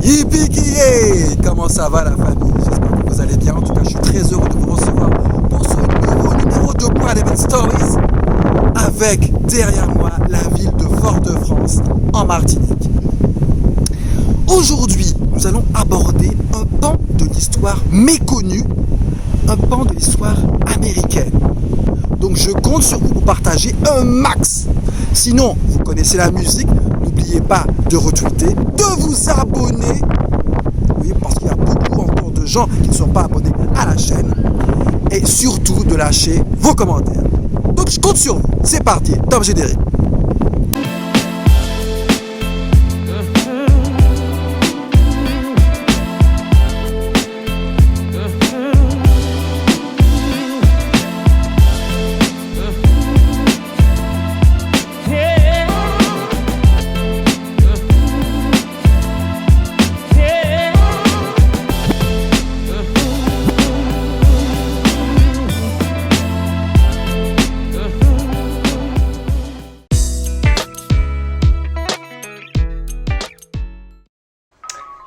Yippee! Comment ça va la famille? J'espère que vous allez bien. En tout cas, je suis très heureux de vous recevoir pour ce nouveau numéro de Point Event Stories avec derrière moi la ville de Fort-de-France en Martinique. Aujourd'hui, nous allons aborder un pan de l'histoire méconnu, un pan de l'histoire américaine. Donc je compte sur vous pour partager un max. Sinon, vous connaissez la musique, n'oubliez pas de retweeter, de vous abonner. Oui, parce qu'il y a beaucoup encore de gens qui ne sont pas abonnés à la chaîne. Et surtout de lâcher vos commentaires. Donc je compte sur vous. C'est parti, top générique.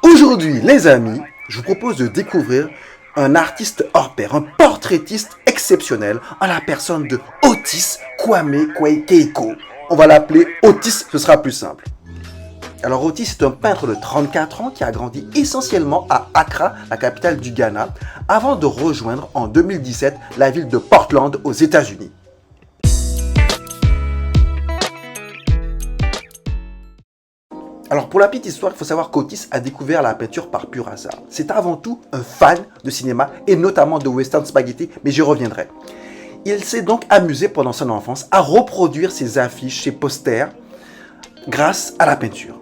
Aujourd'hui, les amis, je vous propose de découvrir un artiste hors pair, un portraitiste exceptionnel en la personne de Otis Kwame Keiko. On va l'appeler Otis, ce sera plus simple. Alors Otis est un peintre de 34 ans qui a grandi essentiellement à Accra, la capitale du Ghana, avant de rejoindre en 2017 la ville de Portland aux États-Unis. Alors pour la petite histoire, il faut savoir qu'Otis a découvert la peinture par pur hasard. C'est avant tout un fan de cinéma et notamment de western spaghetti, mais j'y reviendrai. Il s'est donc amusé pendant son enfance à reproduire ses affiches, ses posters, grâce à la peinture.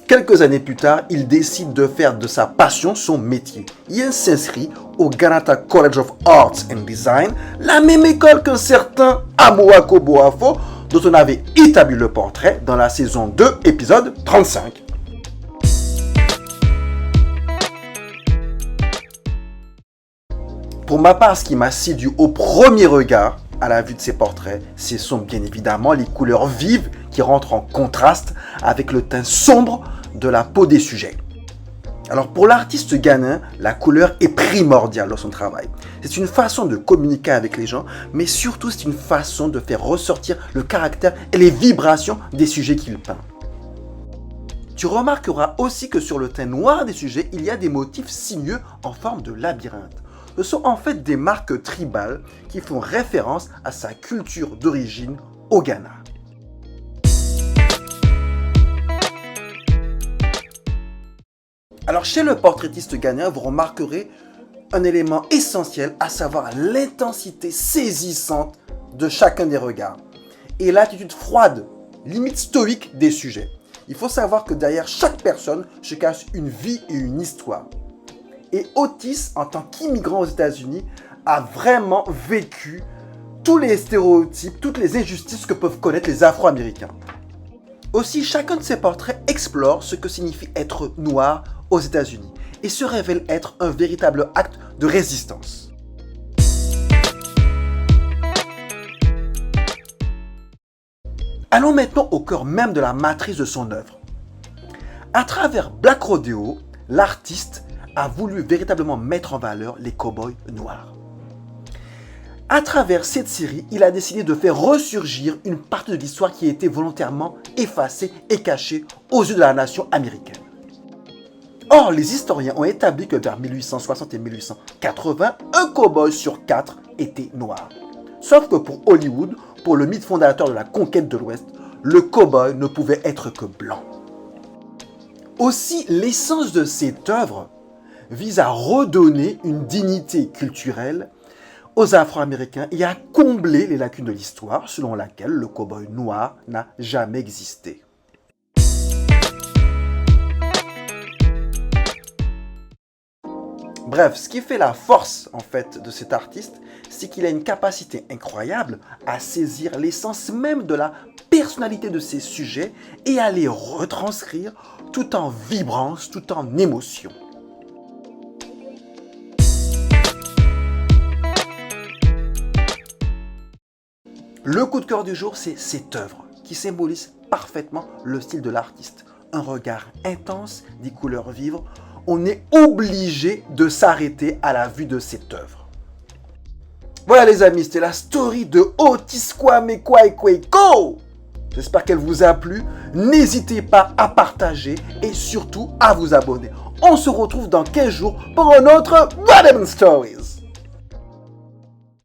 Quelques années plus tard, il décide de faire de sa passion son métier. Il s'inscrit au Granada College of Arts and Design, la même école qu'un certain Amoako Boafo, dont on avait établi le portrait dans la saison 2, épisode 35. Pour ma part, ce qui m'a séduit au premier regard à la vue de ces portraits, ce sont bien évidemment les couleurs vives qui rentrent en contraste avec le teint sombre de la peau des sujets. Alors pour l'artiste ghanéen, la couleur est primordiale dans son travail. C'est une façon de communiquer avec les gens, mais surtout c'est une façon de faire ressortir le caractère et les vibrations des sujets qu'il peint. Tu remarqueras aussi que sur le teint noir des sujets, il y a des motifs sinueux en forme de labyrinthe. Ce sont en fait des marques tribales qui font référence à sa culture d'origine au Ghana. Alors chez le portraitiste ghanéen, vous remarquerez un élément essentiel, à savoir l'intensité saisissante de chacun des regards et l'attitude froide, limite stoïque des sujets. Il faut savoir que derrière chaque personne se cache une vie et une histoire. Et Otis, en tant qu'immigrant aux États-Unis, a vraiment vécu tous les stéréotypes, toutes les injustices que peuvent connaître les Afro-Américains. Aussi, chacun de ces portraits explore ce que signifie être noir aux États-Unis et se révèle être un véritable acte de résistance. Allons maintenant au cœur même de la matrice de son œuvre. À travers Black Rodeo, l'artiste a voulu véritablement mettre en valeur les cow-boys noirs. À travers cette série, il a décidé de faire ressurgir une partie de l'histoire qui a été volontairement effacée et cachée aux yeux de la nation américaine. Or, les historiens ont établi que vers 1860 et 1880, un cow-boy sur 4 était noir. Sauf que pour Hollywood, pour le mythe fondateur de la conquête de l'Ouest, le cow-boy ne pouvait être que blanc. Aussi, l'essence de cette œuvre vise à redonner une dignité culturelle aux Afro-Américains et à combler les lacunes de l'histoire selon laquelle le cow-boy noir n'a jamais existé. Bref, ce qui fait la force en fait de cet artiste, c'est qu'il a une capacité incroyable à saisir l'essence même de la personnalité de ses sujets et à les retranscrire tout en vibrance, tout en émotion. Le coup de cœur du jour, c'est cette œuvre qui symbolise parfaitement le style de l'artiste. un regard intense, des couleurs vives, on est obligé de s'arrêter à la vue de cette œuvre. Voilà les amis, c'était la story de Otis Kwame Kwaku. J'espère qu'elle vous a plu. N'hésitez pas à partager et surtout à vous abonner. On se retrouve dans 15 jours pour un autre Random Stories.